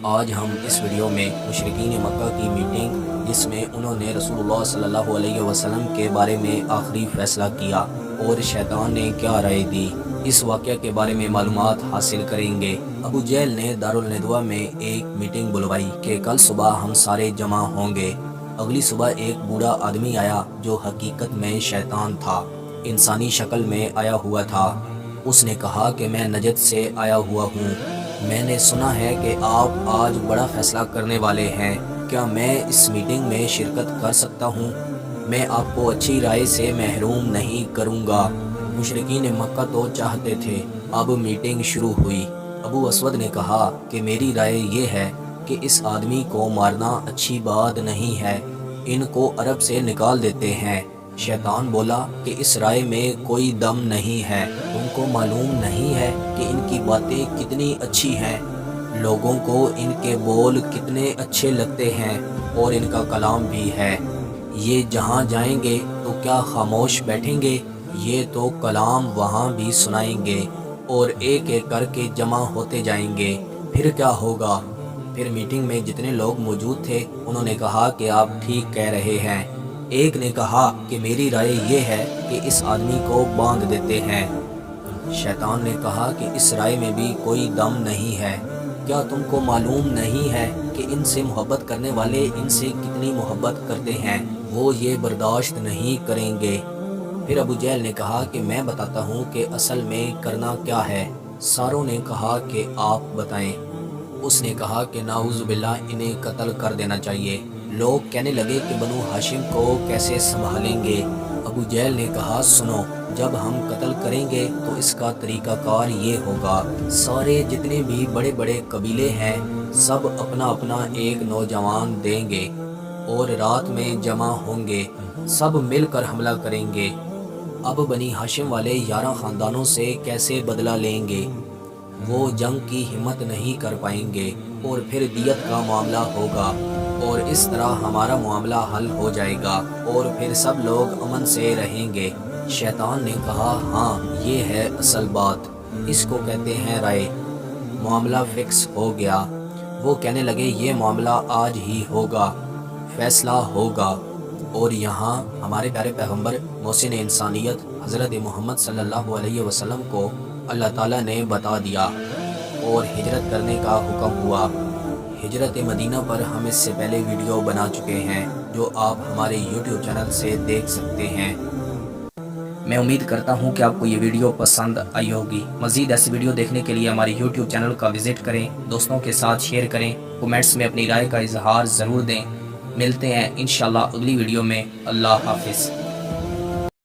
آج ہم اس ویڈیو میں مشرکین مکہ کی میٹنگ جس میں انہوں نے رسول اللہ صلی اللہ علیہ وسلم کے بارے میں آخری فیصلہ کیا اور شیطان نے کیا رائے دی، اس واقعہ کے بارے میں معلومات حاصل کریں گے۔ ابو جہل نے دارالندوہ میں ایک میٹنگ بلوائی کہ کل صبح ہم سارے جمع ہوں گے۔ اگلی صبح ایک بوڑھا آدمی آیا جو حقیقت میں شیطان تھا، انسانی شکل میں آیا ہوا تھا۔ اس نے کہا کہ میں نجد سے آیا ہوا ہوں، میں نے سنا ہے کہ آپ آج بڑا فیصلہ کرنے والے ہیں، کیا میں اس میٹنگ میں شرکت کر سکتا ہوں؟ میں آپ کو اچھی رائے سے محروم نہیں کروں گا۔ مشرکین مکہ تو چاہتے تھے۔ اب میٹنگ شروع ہوئی۔ ابو اسود نے کہا کہ میری رائے یہ ہے کہ اس آدمی کو مارنا اچھی بات نہیں ہے، ان کو عرب سے نکال دیتے ہیں۔ شیطان بولا کہ اس رائے میں کوئی دم نہیں ہے، تم کو معلوم نہیں ہے کہ ان کی باتیں کتنی اچھی ہیں، لوگوں کو ان کے بول کتنے اچھے لگتے ہیں اور ان کا کلام بھی ہے۔ یہ جہاں جائیں گے تو کیا خاموش بیٹھیں گے؟ یہ تو کلام وہاں بھی سنائیں گے اور ایک ایک کر کے جمع ہوتے جائیں گے۔ پھر کیا ہوگا؟ پھر میٹنگ میں جتنے لوگ موجود تھے انہوں نے کہا کہ آپ ٹھیک کہہ رہے ہیں۔ ایک نے کہا کہ میری رائے یہ ہے کہ اس آدمی کو باندھ دیتے ہیں۔ شیطان نے کہا کہ اس رائے میں بھی کوئی دم نہیں ہے، کیا تم کو معلوم نہیں ہے کہ ان سے محبت کرنے والے ان سے کتنی محبت کرتے ہیں، وہ یہ برداشت نہیں کریں گے۔ پھر ابو جہل نے کہا کہ میں بتاتا ہوں کہ اصل میں کرنا کیا ہے۔ ساروں نے کہا کہ آپ بتائیں۔ اس نے کہا کہ نعوذ باللہ انہیں قتل کر دینا چاہیے۔ لوگ کہنے لگے کہ بنو ہاشم کو کیسے سنبھالیں گے؟ ابو جہل نے کہا سنو، جب ہم قتل کریں گے تو اس کا طریقہ کار یہ ہوگا، سارے جتنے بھی بڑے بڑے قبیلے ہیں سب اپنا اپنا ایک نوجوان دیں گے اور رات میں جمع ہوں گے، سب مل کر حملہ کریں گے۔ اب بنی ہاشم والے 11 خاندانوں سے کیسے بدلہ لیں گے؟ وہ جنگ کی ہمت نہیں کر پائیں گے اور پھر دیت کا معاملہ ہوگا اور اس طرح ہمارا معاملہ حل ہو جائے گا اور پھر سب لوگ امن سے رہیں گے۔ شیطان نے کہا ہاں یہ ہے اصل بات، اس کو کہتے ہیں رائے۔ معاملہ فکس ہو گیا۔ وہ کہنے لگے یہ معاملہ آج ہی ہوگا، فیصلہ ہوگا۔ اور یہاں ہمارے پیارے پیغمبر محسن انسانیت حضرت محمد صلی اللہ علیہ وسلم کو اللہ تعالیٰ نے بتا دیا اور ہجرت کرنے کا حکم ہوا۔ ہجرت مدینہ پر ہم اس سے پہلے ویڈیو بنا چکے ہیں جو آپ ہمارے یوٹیوب چینل سے دیکھ سکتے ہیں۔ میں امید کرتا ہوں کہ آپ کو یہ ویڈیو پسند آئی ہوگی۔ مزید ایسی ویڈیو دیکھنے کے لیے ہماری یوٹیوب چینل کا وزٹ کریں، دوستوں کے ساتھ شیئر کریں، کومنٹس میں اپنی رائے کا اظہار ضرور دیں۔ ملتے ہیں انشاءاللہ اگلی ویڈیو میں۔ اللہ حافظ۔